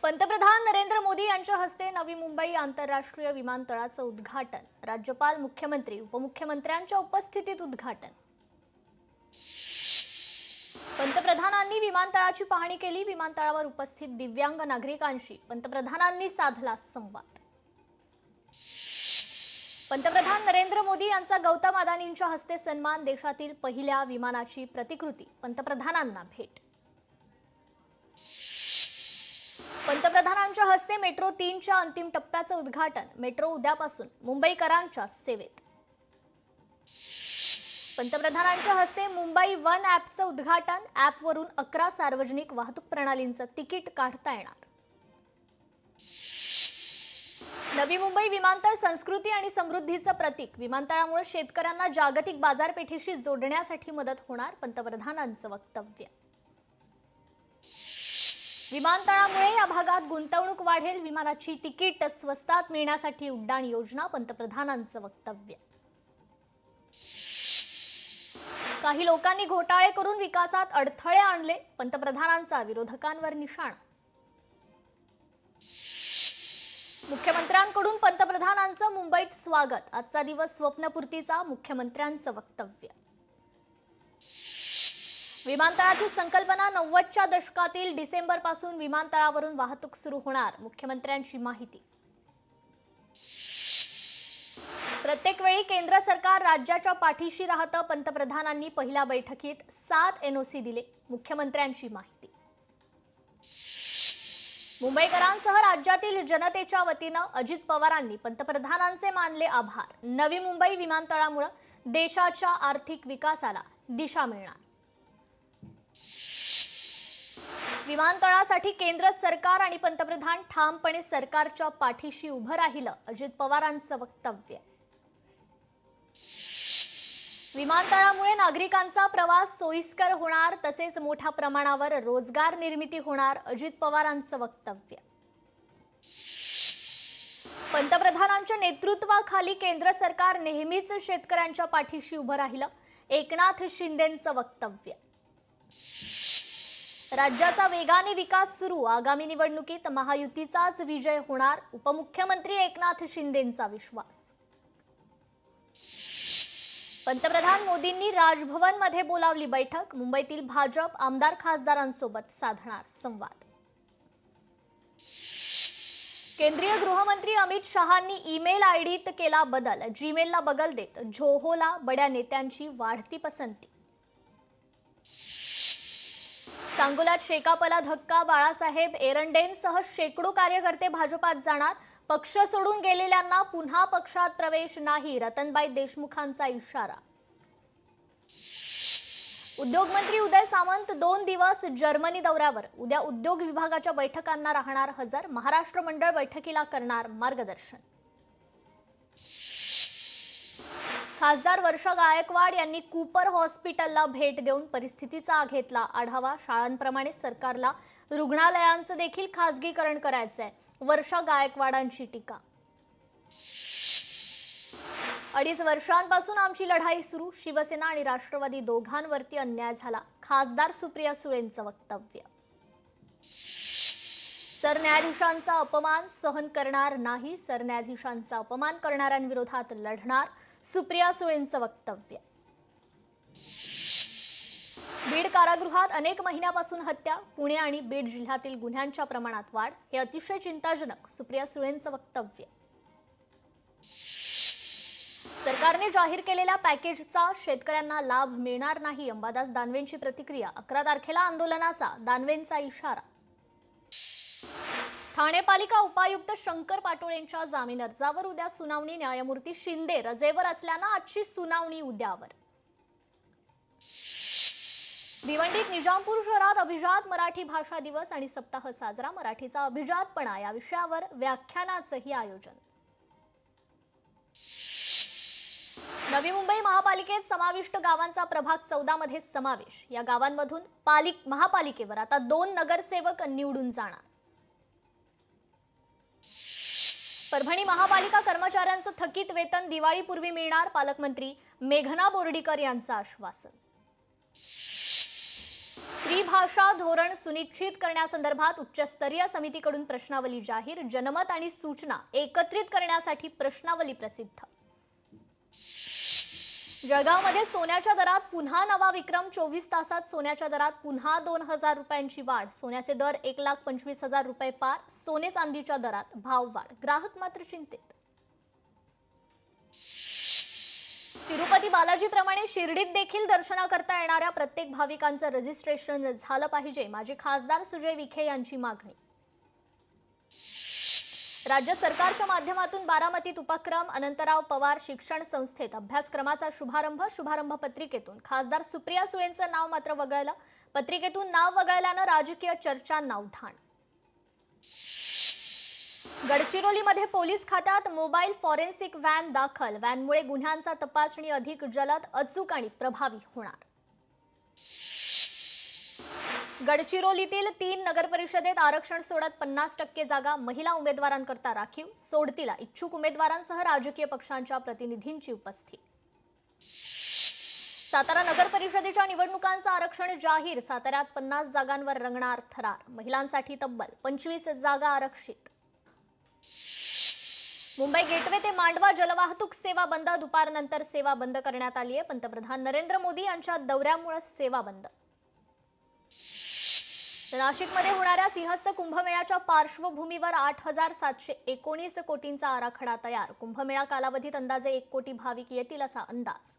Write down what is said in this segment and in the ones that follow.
पंतप्रधान नरेंद्र मोदी यांच्या हस्ते नवी मुंबई आंतरराष्ट्रीय विमानतळाचं उद्घाटन। राज्यपाल, मुख्यमंत्री, उपमुख्यमंत्र्यांच्या उपस्थितीत उद्घाटन। पंतप्रधानांनी विमानतळाची पाहणी केली। विमानतळावर उपस्थित दिव्यांग नागरिकांशी पंतप्रधानांनी साधला संवाद। पंतप्रधान नरेंद्र मोदी यांचा गौतम अदानींच्या हस्ते सन्मान। देशातील पहिल्या विमानाची प्रतिकृती, पंतप्रधानांना भेट। पंतप्रधानांच्या हस्ते मेट्रो 3च्या अंतिम टप्प्याचं उद्घाटन। मेट्रो उद्यापासून मुंबईकरांच्या सेवेत। पंतप्रधानांच्या हस्ते मुंबई वन ॲपचं उद्घाटन। ॲपवरून 11 सार्वजनिक वाहतूक प्रणालींचं तिकीट काढता येणार। नवी मुंबई विमानतळ संस्कृती आणि समृद्धीचं प्रतीक। विमानतळामुळे शेतकऱ्यांना जागतिक बाजारपेठेशी जोडण्यासाठी मदत होणार, पंतप्रधानांचं वक्तव्य। विमानतळामुळे या भागात गुंतवणूक वाढेल। विमानाची तिकीट स्वस्तात मिळण्यासाठी उड्डाण योजना, पंतप्रधानांचं वक्तव्य। काही लोकांनी घोटाळे करून विकासात अडथळे आणले, पंतप्रधानांचा विरोधकांवर निशाणा। मुख्यमंत्र्यांकडून पंतप्रधानांचं मुंबईत स्वागत। आजचा दिवस स्वप्नपूर्तीचा, मुख्यमंत्र्यांचं वक्तव्य। विमानतळाची संकल्पना 90च्या दशकातील डिसेंबरपासून विमानतळावरून वाहतूक सुरू होणार, मुख्यमंत्र्यांची माहिती। प्रत्येक वेळी केंद्र सरकार राज्याच्या पाठीशी राहतं, पंतप्रधानांनी पहिल्या बैठकीत 7 NOC दिले, मुख्यमंत्र्यांची माहिती। मुंबईकरांसह राज्यातील जनतेच्या वतीनं अजित पवारांनी पंतप्रधानांचे मानले आभार। नवी मुंबई विमानतळामुळे देशाच्या आर्थिक विकासाला दिशा मिळणार। विमानतळासाठी केंद्र सरकार आणि पंतप्रधान ठामपणे सरकारच्या पाठीशी उभं राहिलं, अजित पवारांचं वक्तव्य। विमानतळामुळे नागरिकांचा प्रवास सोयीस्कर होणार, तसेच मोठ्या प्रमाणावर रोजगार निर्मिती होणार, अजित पवारांचं वक्तव्य। पंतप्रधानांच्या नेतृत्वाखाली केंद्र सरकार नेहमीच शेतकऱ्यांच्या पाठीशी उभं राहिलं, एकनाथ शिंदेंचं वक्तव्य। राज्याचा वेगाने विकास सुरू, आगामी निवडणुकीत महायुतीचाच विजय होणार, उपमुख्यमंत्री एकनाथ शिंदेंचा विश्वास। पंतप्रधान मोदींनी राजभवनमध्ये बोलावली बैठक। मुंबईतील भाजप आमदार खासदारांसोबत साधणार संवाद। केंद्रीय गृहमंत्री अमित शहांनी ईमेल आयडीत केला बदल। जीमेलला बगल देत जोहोला बड्या नेत्यांची वाढती पसंती। सांगोल्यात शेकापला धक्का, बाळासाहेब एरंडेंसह शेकडो कार्यकर्ते भाजपात जाणार। पक्ष सोडून गेलेल्यांना पुन्हा पक्षात प्रवेश नाही, रतनबाई देशमुखांचा इशारा। उद्योगमंत्री उदय सामंत 2 दिवस जर्मनी दौऱ्यावर। उद्या उद्योग विभागाच्या बैठकांना राहणार हजर। महाराष्ट्र मंडळ बैठकीला करणार मार्गदर्शन। खासदार वर्षा गायकवाड यांनी कूपर हॉस्पिटलला भेट देऊन परिस्थितीचा घेतला आढावा। शाळांप्रमाणे सरकारला रुग्णालयांचं देखील खासगीकरण करायचंय, वर्षा गायकवाडांची टीका। 2.5 वर्षांपासून आमची लढाई सुरू, शिवसेना आणि राष्ट्रवादी दोघांवरती अन्याय झाला, खासदार सुप्रिया सुळेंचं वक्तव्य। सरन्यायाधीशांचा अपमान सहन करणार नाही, सरन्यायाधीशांचा अपमान करणाऱ्यांविरोधात लढणार, सुप्रिया सुळेंचं वक्तव्य। बीड कारागृहात अनेक महिन्यापासून हत्या, पुणे आणि बीड जिल्ह्यातील गुन्ह्यांच्या प्रमाणात वाढ, हे अतिशय चिंताजनक, सुप्रिया सुळेंचं वक्तव्य। सरकारने जाहीर केलेल्या पॅकेजचा शेतकऱ्यांना लाभ मिळणार नाही, अंबादास दानवेंची प्रतिक्रिया। 11 तारखेला आंदोलनाचा दानवेंचा इशारा। ठाणे पालिका उपायुक्त शंकर पाटोळेंच्या जामीन अर्जावर उद्या सुनावणी। न्यायमूर्ती शिंदे रजेवर असल्यानं आजची सुनावणी उद्यावर। भिवंडीत निजामपूर शहरात अभिजात मराठी भाषा दिवस आणि सप्ताह साजरा। मराठीचा अभिजातपणा या विषयावर व्याख्यानाचंही आयोजन। नवी मुंबई महापालिकेत समाविष्ट गावांचा प्रभाग 14 मध्ये समावेश। या गावांमधून महापालिकेवर आता 2 नगरसेवक निवडून जाणार। परभणी महापालिका कर्मचाऱ्यांचं थकीत वेतन दिवाळीपूर्वी मिळणार, पालकमंत्री मेघना बोर्डीकर यांचं आश्वासन। त्रिभाषा धोरण सुनिश्चित करण्यासंदर्भात उच्चस्तरीय समितीकडून प्रश्नावली जाहीर, जनमत आणि सूचना एकत्रित करण्यासाठी प्रश्नावली प्रसिद्ध. जळगावमध्ये सोन्याच्या दरात पुन्हा नवा विक्रम, 24 तासात सोन्याच्या दरात पुन्हा 2,000 रुपयांची वाढ, सोन्याचे दर 1,25,000 रुपये पार, सोने चांदीच्या दरात भाव वाढ, ग्राहक मात्र चिंतेत. तिरुपती बालाजीप्रमाणे शिर्डीत देखील दर्शनाकरता येणाऱ्या प्रत्येक भाविकांचं रजिस्ट्रेशन झालं पाहिजे, माजी खासदार सुजय विखे यांची मागणी. राज्य सरकारच्या माध्यमातून बारामतीत उपक्रम, अनंतराव पवार शिक्षण संस्थेत अभ्यासक्रमाचा शुभारंभ पत्रिकेतून खासदार सुप्रिया सुळेंचं नाव मात्र वगळलं. पत्रिकेतून नाव वगळल्यानं राजकीय चर्चांना उधाण. गडचिरोलीमध्ये पोलीस खात्यात मोबाईल फॉरेन्सिक व्हॅन दाखल, व्हॅनमुळे गुन्ह्यांचा तपासणी अधिक जलद, अचूक आणि प्रभावी होणार. गडचिरोलीतील 3 नगरपरिषदेत आरक्षण सोडत 50% जागा महिला उमेदवारांकरता राखीव, सोडतीला इच्छुक उमेदवारांसह राजकीय पक्षांच्या प्रतिनिधींची उपस्थिती. सातारा नगरपरिषदेच्या निवडणुकांचं आरक्षण जाहीर, साताऱ्यात 50 जागांवर रंगणार थरार, महिलांसाठी तब्बल 25 जागा आरक्षित. मुंबई गेटवे ते मांडवा जलवाहतूक सेवा बंद, दुपारनंतर सेवा बंद करण्यात आली आहे. पंतप्रधान नरेंद्र मोदी यांच्या दौऱ्यामुळे सेवा बंद. नाशिकमध्ये होणाऱ्या सिंहस्थ कुंभमेळ्याच्या पार्श्वभूमीवर 8,719 कोटींचा आराखडा तयार, कुंभमेळा कालावधीत अंदाजे 1 कोटी भाविक येतील असा अंदाज.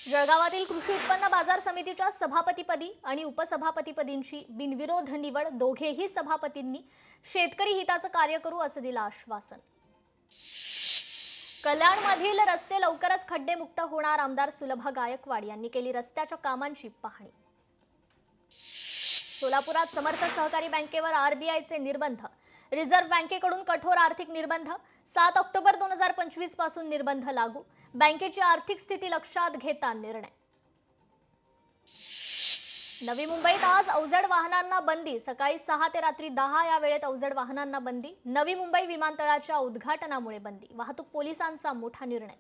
जळगावातील कृषी उत्पन्न बाजार समितीच्या सभापतीपदी आणि उपसभापतीपदींची बिनविरोध निवड, दोघेही सभापतींनी शेतकरी हिताचं कार्य करू असं दिलं आश्वासन. कल्याणमधील रस्ते लवकरच खड्डेमुक्त होणार, आमदार सुलभा गायकवाड यांनी केली रस्त्याच्या कामांची पाहणी. सोलापुरात समर्थ सहकारी बँकेवर आरबीआयचे निर्बंध, रिझर्व्ह बँकेकडून कठोर आर्थिक निर्बंध, 7 ऑक्टोबर 2025 पासून निर्बंध लागू, बँकेची आर्थिक स्थिती लक्षात घेता निर्णय. नवी मुंबईत आज अवजड वाहनांना बंदी, सकाळी 6 ते रात्री 10 या वेळेत अवजड वाहनांना बंदी, नवी मुंबई विमानतळाच्या उद्घाटनामुळे बंदी, वाहतूक पोलिसांचा मोठा निर्णय.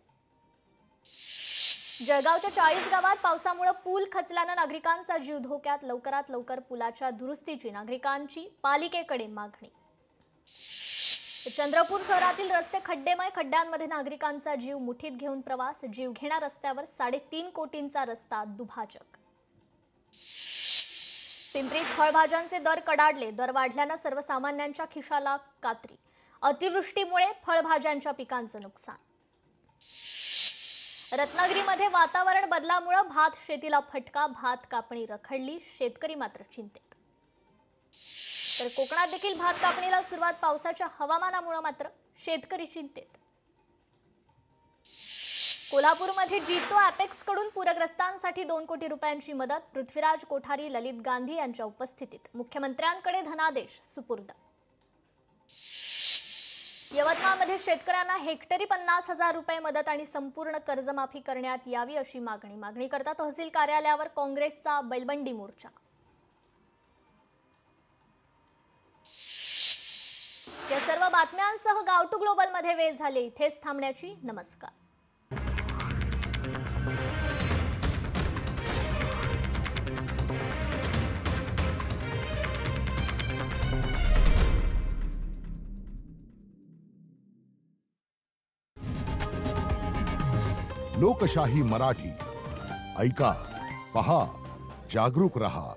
जळगावच्या 40 गावात पावसामुळे पूल खचल्यानं नागरिकांचा जीव धोक्यात, लवकरात लवकर पुलाच्या दुरुस्तीची नागरिकांची पालिकेकडे मागणी. चंद्रपूर शहरातील रस्ते खड्डेमय, खड्ड्यांमध्ये नागरिकांचा जीव मुठीत घेऊन प्रवास, जीवघेण्या रस्त्यावर 3.5 कोटींचा रस्ता दुभाजक. पिंपरीत फळभाज्यांचे दर कडाडले, दर वाढल्यानं सर्वसामान्यांच्या खिशाला कात्री, अतिवृष्टीमुळे फळभाज्यांच्या पिकांचं नुकसान. रत्नागिरीमध्ये वातावरण बदलामुळे भात शेतीला फटका, भात कापणी रखडली, शेतकरी मात्र चिंतेत. तर कोकणात देखील भात कापणीला सुरुवात, पावसाच्या हवामानामुळे मात्र शेतकरी चिंतेत. कोल्हापूरमध्ये जितो अॅपेक्स कडून पूरग्रस्तांसाठी 2 कोटी रुपयांची मदत, पृथ्वीराज कोठारी, ललित गांधी यांच्या उपस्थितीत मुख्यमंत्र्यांकडे धनादेश सुपूर्द. यवतमाळमध्ये शेतकऱ्यांना हेक्टरी 50,000 रुपये मदत आणि संपूर्ण कर्जमाफी करण्यात यावी अशी मागणी करता तहसील कार्यालयावर काँग्रेसचा बैलबंडी मोर्चा. या सर्व बातम्यांसह गाव टू ग्लोबल मध्ये वेळ झाले इथेच थांबण्याची. नमस्कार. लोकशाही मराठी ऐका, पहा, जागरूक रहा.